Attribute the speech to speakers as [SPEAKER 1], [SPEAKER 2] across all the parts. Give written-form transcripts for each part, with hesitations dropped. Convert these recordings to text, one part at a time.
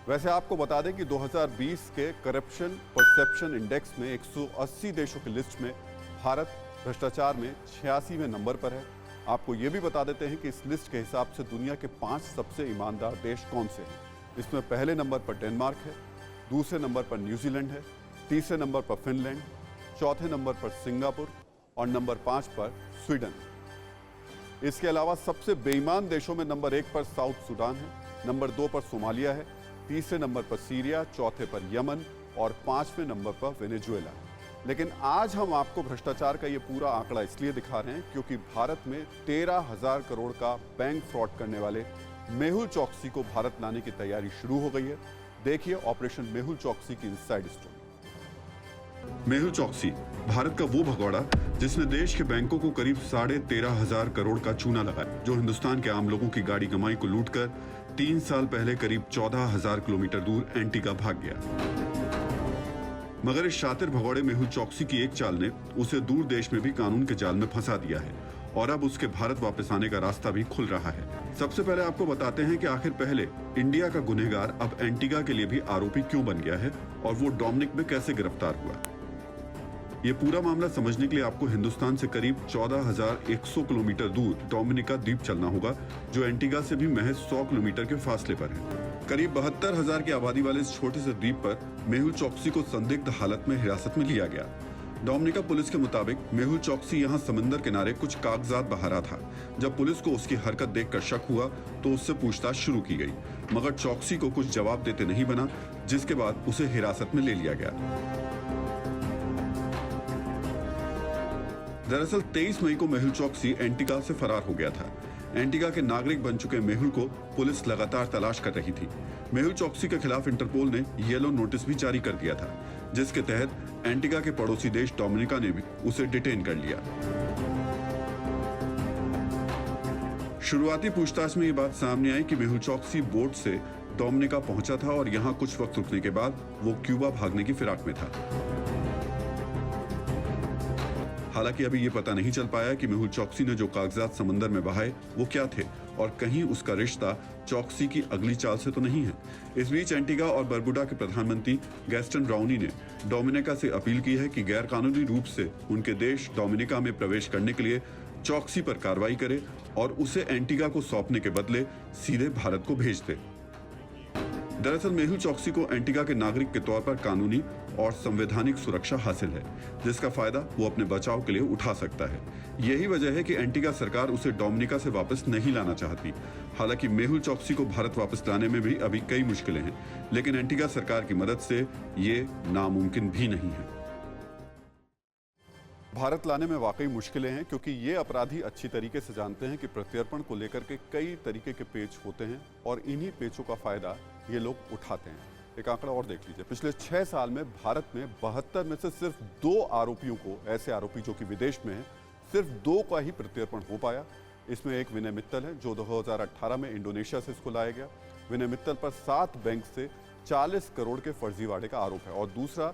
[SPEAKER 1] वैसे आपको बता दें कि 2020 के करप्शन परसेप्शन इंडेक्स में 180 देशों की लिस्ट में भारत भ्रष्टाचार में 86वें नंबर पर है। आपको ये भी बता देते हैं कि इस लिस्ट के हिसाब से दुनिया के 5 सबसे ईमानदार देश कौन से हैं। इसमें पहले नंबर पर डेनमार्क है, दूसरे नंबर पर न्यूजीलैंड है, तीसरे नंबर पर फिनलैंड, चौथे नंबर पर सिंगापुर और नंबर 5 पर स्वीडन। इसके अलावा सबसे बेईमान देशों में नंबर 1 पर साउथ सूडान है, नंबर 2 पर सोमालिया है, तीसरे नंबर पर सीरिया, चौथे पर यमन और 5वें नंबर पर वेनेजुएला। लेकिन आज हम आपको भ्रष्टाचार का ये पूरा आंकड़ा इसलिए दिखा रहे हैं क्योंकि भारत में 13,000 करोड़ का बैंक फ्रॉड करने वाले मेहुल चोकसी को भारत लाने की तैयारी शुरू हो गई है। देखिए ऑपरेशन मेहुल चोकसी की इनसाइड स्टोरी।
[SPEAKER 2] मेहुल चोकसी भारत का वो भगोड़ा जिसने देश के बैंकों को करीब 13,500 करोड़ का चूना लगाया, जो हिंदुस्तान के आम लोगों की गाड़ी कमाई को लूटकर 3 साल पहले करीब 14,000 किलोमीटर दूर एंटीगा भाग गया। मगर इस शातिर भगोड़े मेहुल चोकसी की एक चाल ने उसे दूर देश में भी कानून के जाल में फंसा दिया है और अब उसके भारत वापस आने का रास्ता भी खुल रहा है। सबसे पहले आपको बताते हैं कि आखिर पहले इंडिया का गुनहगार अब एंटीगा के लिए भी आरोपी क्यों बन गया है और वो डोमिनिक में कैसे गिरफ्तार हुआ। ये पूरा मामला समझने के लिए आपको हिंदुस्तान से करीब 14,100 किलोमीटर दूर डोमिनिका द्वीप चलना होगा, जो एंटीगा से भी महज 100 किलोमीटर के फासले पर है। करीब 72,000 की आबादी वाले इस छोटे से द्वीप पर मेहुल चोकसी को संदिग्ध हालत में हिरासत में लिया गया। डोमिनिका पुलिस के मुताबिक मेहुल चोकसी यहाँ समंदर किनारे कुछ कागजात बहा रहा था। जब पुलिस को उसकी हरकत देखकर शक हुआ तो उससे पूछताछ शुरू की गई, मगर चोकसी को कुछ जवाब देते नहीं बना, जिसके बाद उसे हिरासत में ले लिया गया। दरअसल 23 मई को मेहुल चोकसी एंटीगा से फरार हो गया था। एंटीगा के नागरिक बन चुके मेहुल को पुलिस लगातार तलाश कर रही थी। मेहुल चोकसी के खिलाफ इंटरपोल ने येलो नोटिस भी जारी कर दिया था, जिसके तहत एंटीगा के पड़ोसी देश डोमिनिका ने भी उसे डिटेन कर लिया। शुरुआती पूछताछ में ये बात सामने आई कि मेहुल चोकसी बोट से डोमिनिका पहुंचा था और यहां कुछ वक्त रुकने के बाद वो क्यूबा भागने की फिराक में था। हालांकि अभी ये पता नहीं चल पाया कि मेहुल चोकसी ने जो कागजात समंदर में बहाए वो क्या थे और कहीं उसका रिश्ता चोकसी की अगली चाल से तो नहीं है। इस बीच एंटीगा और बरबुडा के प्रधानमंत्री गैस्टन ब्राउनी ने डोमिनिका से अपील की है कि गैरकानूनी रूप से उनके देश डोमिनिका में प्रवेश करने के लिए चोकसी पर कार्रवाई करे और उसे एंटीगा को सौंपने के बदले सीधे भारत को भेज दे। दरअसल मेहुल चोकसी को एंटीगा के नागरिक के तौर पर कानूनी और संवैधानिक सुरक्षा हासिल है, जिसका फायदा वो अपने बचाव के लिए उठा सकता है। यही वजह है कि एंटीगा सरकार उसे डोमिनिका से वापस नहीं लाना चाहती। हालांकि मेहुल चोकसी को भारत वापस लाने में भी अभी कई मुश्किलें हैं, लेकिन एंटीगा सरकार की मदद से ये नामुमकिन भी नहीं है।
[SPEAKER 1] भारत लाने में वाकई मुश्किलें हैं क्योंकि ये अपराधी अच्छी तरीके से जानते हैं कि प्रत्यर्पण को लेकर के कई तरीके के पेच होते हैं और इन्हीं पेचों का फायदा ये लोग उठाते हैं। एक आंकड़ा और देख लीजिए, पिछले 6 साल में भारत में 72 में से सिर्फ 2 आरोपियों को, ऐसे आरोपी जो कि विदेश में हैं, सिर्फ 2 का ही प्रत्यर्पण हो पाया। इसमें एक विनय मित्तल है जो 2018 में इंडोनेशिया से इसको लाया गया। विनय मित्तल पर 7 बैंक से 40 करोड़ के फर्जीवाड़े का आरोप है। और दूसरा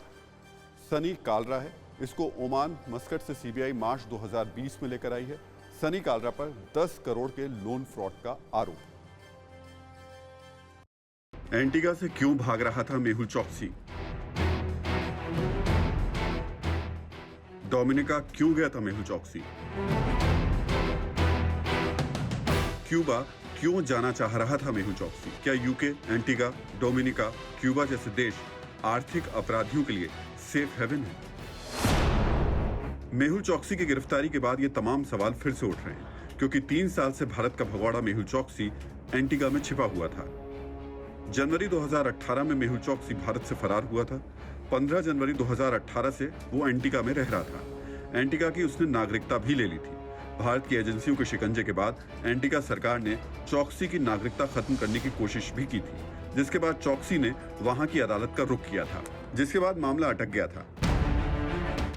[SPEAKER 1] सनी कालरा है, इसको ओमान मस्कट से सीबीआई मार्च 2020 में लेकर आई है। सनी कालरा पर 10 करोड़ के लोन फ्रॉड का आरोप।
[SPEAKER 2] एंटीगा से क्यों भाग रहा था मेहुल चोकसी? डोमिनिका क्यों गया था मेहुल चोकसी? क्यूबा क्यों जाना चाह रहा था मेहुल चोकसी? क्या यूके, एंटीगा, डोमिनिका, क्यूबा जैसे देश आर्थिक अपराधियों के लिए सेफ हेवन है? मेहुल चोकसी की गिरफ्तारी के बाद ये तमाम सवाल फिर से उठ रहे हैं, क्योंकि 3 साल से भारत का भगोड़ा मेहुल चोकसी एंटीगा में छिपा हुआ था। जनवरी 2018 में मेहुल चोकसी भारत से फरार हुआ था। 15 जनवरी 2018 से वो एंटीगा में रह रहा था। एंटीगा की उसने नागरिकता भी ले ली थी। भारत की एजेंसियों के शिकंजे के बाद एंटीगा सरकार ने चोकसी की नागरिकता खत्म करने की कोशिश भी की थी, जिसके बाद चोकसी ने वहां की अदालत का रुख किया था, जिसके बाद मामला अटक गया था।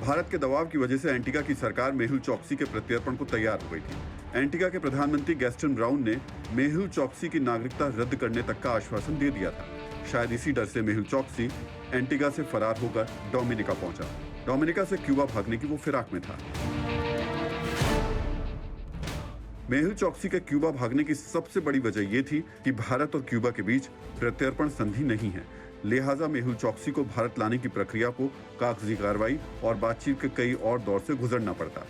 [SPEAKER 2] भारत के दबाव की वजह से एंटीगा की सरकार मेहुल चोकसी के प्रत्यर्पण को तैयार हो गई थी। एंटीगा के प्रधानमंत्री गैस्टन ब्राउन ने मेहुल चोकसी की नागरिकता रद्द करने तक का आश्वासन दे दिया था। शायद इसी डर से मेहुल चोकसी एंटीगा से फरार होकर डोमिनिका पहुंचा। डोमिनिका से क्यूबा भागने की वो फिराक में था। मेहुल चोक्सी के क्यूबा भागने की सबसे बड़ी वजह यह थी कि भारत और क्यूबा के बीच प्रत्यर्पण संधि नहीं है, लिहाजा मेहुल चोक्सी को भारत लाने की प्रक्रिया को कागजी कार्रवाई और बातचीत के कई और दौर से गुजरना पड़ता।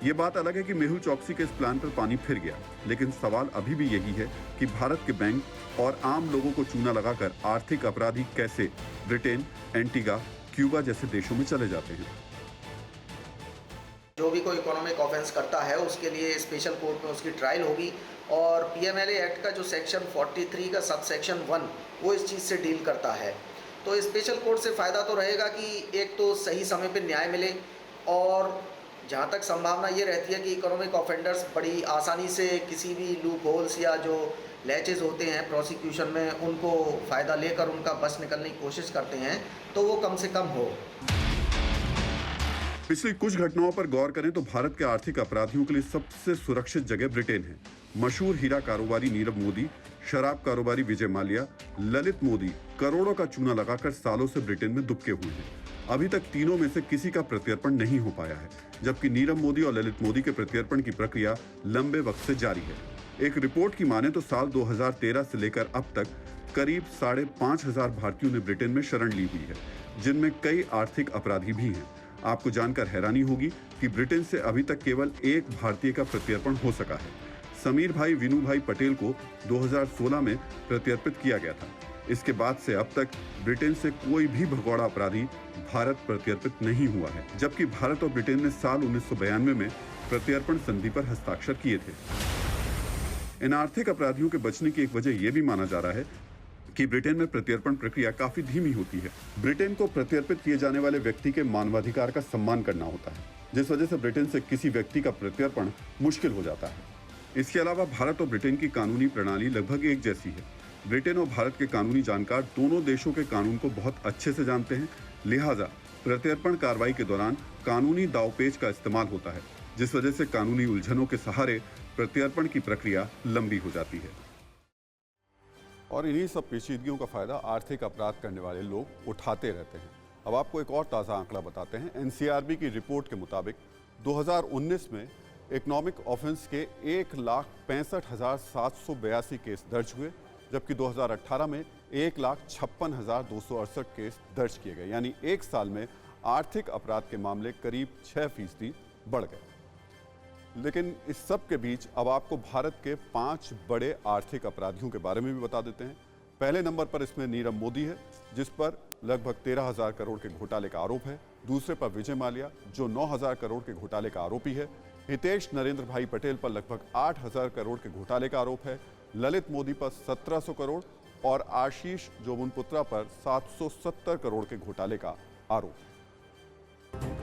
[SPEAKER 2] ये बात अलग है कि मेहुल चोक्सी के इस प्लान पर पानी फिर गया, लेकिन सवाल अभी भी यही है कि भारत के बैंक और आम लोगों को चूना लगाकर आर्थिक अपराधी कैसे ब्रिटेन, एंटीगा, क्यूबा जैसे देशों में चले जाते हैं।
[SPEAKER 3] जो भी कोई इकोनॉमिक ऑफेंस करता है उसके लिए स्पेशल कोर्ट में उसकी ट्रायल होगी और पीएमएलए एक्ट का जो सेक्शन 43 का सब सेक्शन 1 वो इस चीज़ से डील करता है। तो स्पेशल कोर्ट से फ़ायदा तो रहेगा कि एक तो सही समय पे न्याय मिले और जहाँ तक संभावना ये रहती है कि इकोनॉमिक ऑफेंडर्स बड़ी आसानी से किसी भी लूप होल्स या जो लैचेज होते हैं प्रोसिक्यूशन में उनको फ़ायदा लेकर उनका बस निकलने की कोशिश करते हैं, तो वो कम से कम हो।
[SPEAKER 2] पिछली कुछ घटनाओं पर गौर करें तो भारत के आर्थिक अपराधियों के लिए सबसे सुरक्षित जगह ब्रिटेन है। मशहूर हीरा कारोबारी नीरव मोदी, शराब कारोबारी विजय माल्या, ललित मोदी करोड़ों का चूना लगाकर सालों से ब्रिटेन में दुबके हुए हैं। अभी तक तीनों में से किसी का प्रत्यर्पण नहीं हो पाया है, जबकि नीरव मोदी और ललित मोदी के प्रत्यर्पण की प्रक्रिया लंबे वक्त से जारी है। एक रिपोर्ट की माने तो साल 2013 से लेकर अब तक करीब 5,500 भारतीयों ने ब्रिटेन में शरण ली हुई है, जिनमें कई आर्थिक अपराधी भी हैं। आपको जानकर हैरानी होगी कि ब्रिटेन से अभी तक केवल एक भारतीय का प्रत्यर्पण हो सका है। समीर भाई विनू भाई पटेल को 2016 में प्रत्यर्पित किया गया था। इसके बाद से अब तक ब्रिटेन से कोई भी भगोड़ा अपराधी भारत प्रत्यर्पित नहीं हुआ है, जबकि भारत और ब्रिटेन ने साल 1992 में प्रत्यर्पण संधि पर हस्ताक्षर किए थे। इन आर्थिक अपराधियों के बचने की एक वजह यह भी माना जा रहा है कि ब्रिटेन में प्रत्यर्पण प्रक्रिया काफी धीमी होती है। ब्रिटेन को प्रत्यर्पित किए जाने वाले व्यक्ति के मानवाधिकार का सम्मान करना होता है, जिस वजह से ब्रिटेन से किसी व्यक्ति का प्रत्यर्पण मुश्किल हो जाता है। इसके अलावा भारत और ब्रिटेन की कानूनी प्रणाली लगभग एक जैसी है। ब्रिटेन और भारत के कानूनी जानकार दोनों देशों के कानून को बहुत अच्छे से जानते हैं, लिहाजा प्रत्यर्पण कार्रवाई के दौरान कानूनी दावपेच का इस्तेमाल होता है, जिस वजह से कानूनी उलझनों के सहारे प्रत्यर्पण की प्रक्रिया लंबी हो जाती है।
[SPEAKER 1] और इन्हीं सब पेचीदगियों का फायदा आर्थिक अपराध करने वाले लोग उठाते रहते हैं। अब आपको एक और ताज़ा आंकड़ा बताते हैं। एनसीआरबी की रिपोर्ट के मुताबिक 2019 में इकोनॉमिक ऑफेंस के 1,65,782 केस दर्ज हुए, जबकि 2018 में 1,56,268 केस दर्ज किए गए, यानी एक साल में आर्थिक अपराध के मामले करीब 6% बढ़ गए। लेकिन इस सब के बीच अब आपको भारत के 5 बड़े आर्थिक अपराधियों के बारे में भी बता देते हैं। पहले नंबर पर इसमें नीरव मोदी है, जिस पर लगभग 13,000 करोड़ के घोटाले का आरोप है। दूसरे पर विजय माल्या, जो 9,000 करोड़ के घोटाले का आरोपी है। हितेश नरेंद्र भाई पटेल पर लगभग 8,000 करोड़ के घोटाले का आरोप है। ललित मोदी पर 1,700 करोड़ और आशीष जोबुनपुत्रा पर 770 करोड़ के घोटाले का आरोप।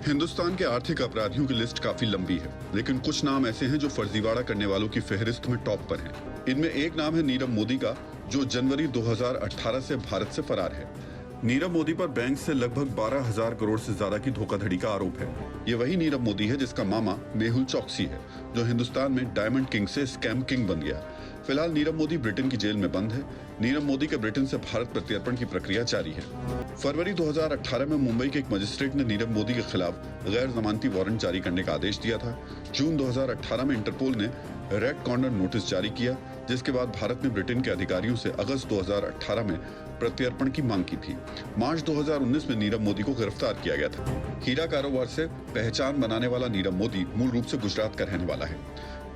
[SPEAKER 2] हिंदुस्तान के आर्थिक अपराधियों की लिस्ट काफी लंबी है, लेकिन कुछ नाम ऐसे हैं जो फर्जीवाड़ा करने वालों की फहरिस्त में टॉप पर हैं। इनमें एक नाम है नीरव मोदी का, जो जनवरी 2018 से भारत से फरार है। नीरव मोदी पर बैंक से लगभग 12,000 करोड़ से ज्यादा की धोखाधड़ी का आरोप है। ये वही नीरव मोदी है जिसका मामा मेहुल चोक्सी है, जो हिंदुस्तान में डायमंड किंग से स्कैम किंग बन गया। फिलहाल नीरव मोदी ब्रिटेन की जेल में बंद है। नीरव मोदी के ब्रिटेन से भारत प्रत्यर्पण की प्रक्रिया जारी है। फरवरी 2018 में मुंबई के एक मजिस्ट्रेट ने नीरव मोदी के खिलाफ गैर जमानती वारंट जारी करने का आदेश दिया था। जून 2018 में इंटरपोल ने रेड कॉर्नर नोटिस जारी किया, जिसके बाद भारत ने ब्रिटेन के अधिकारियों से अगस्त 2018 में प्रत्यर्पण की मांग की थी। मार्च 2019 में नीरव मोदी को गिरफ्तार किया गया था। हीरा कारोबार से पहचान बनाने वाला नीरव मोदी मूल रूप से गुजरात का रहने वाला है।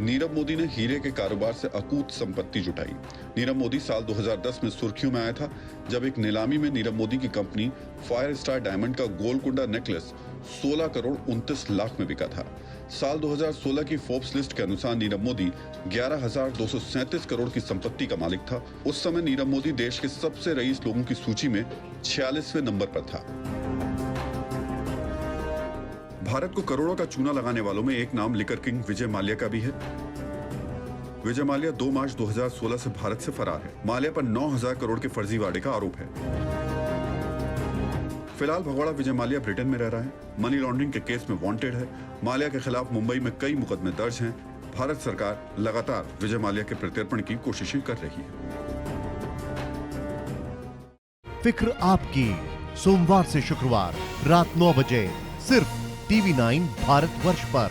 [SPEAKER 2] नीरव मोदी ने हीरे के कारोबार से अकूत संपत्ति जुटाई। नीरव मोदी साल 2010 में सुर्खियों में आया था, जब एक नीलामी में नीरव मोदी की कंपनी फायर स्टार डायमंड का गोलकुंडा नेकलेस 16 करोड़ 29 लाख में बिका था। साल 2016 की फोर्ब्स लिस्ट के अनुसार नीरव मोदी 11,237 करोड़ की संपत्ति का मालिक था। उस समय नीरव मोदी देश के सबसे रईस लोगों की सूची में 46वें नंबर पर था। भारत को करोड़ों का चूना लगाने वालों में एक नाम लिकर किंग विजय माल्या का भी है। विजय माल्या 2 मार्च 2016 से भारत से फरार है। माल्या पर 9,000 करोड़ के फर्जीवाड़े का आरोप है। फिलहाल भगोड़ा विजय माल्या ब्रिटेन में रह रहा है। मनी लॉन्ड्रिंग के केस में वांटेड है। माल्या के खिलाफ मुंबई में कई मुकदमे दर्ज हैं। भारत सरकार लगातार विजय माल्या के प्रत्यर्पण की कोशिशें कर रही है।
[SPEAKER 4] फिक्र आपकी, सोमवार से शुक्रवार रात 9 बजे सिर्फ TV9 भारतवर्ष पर।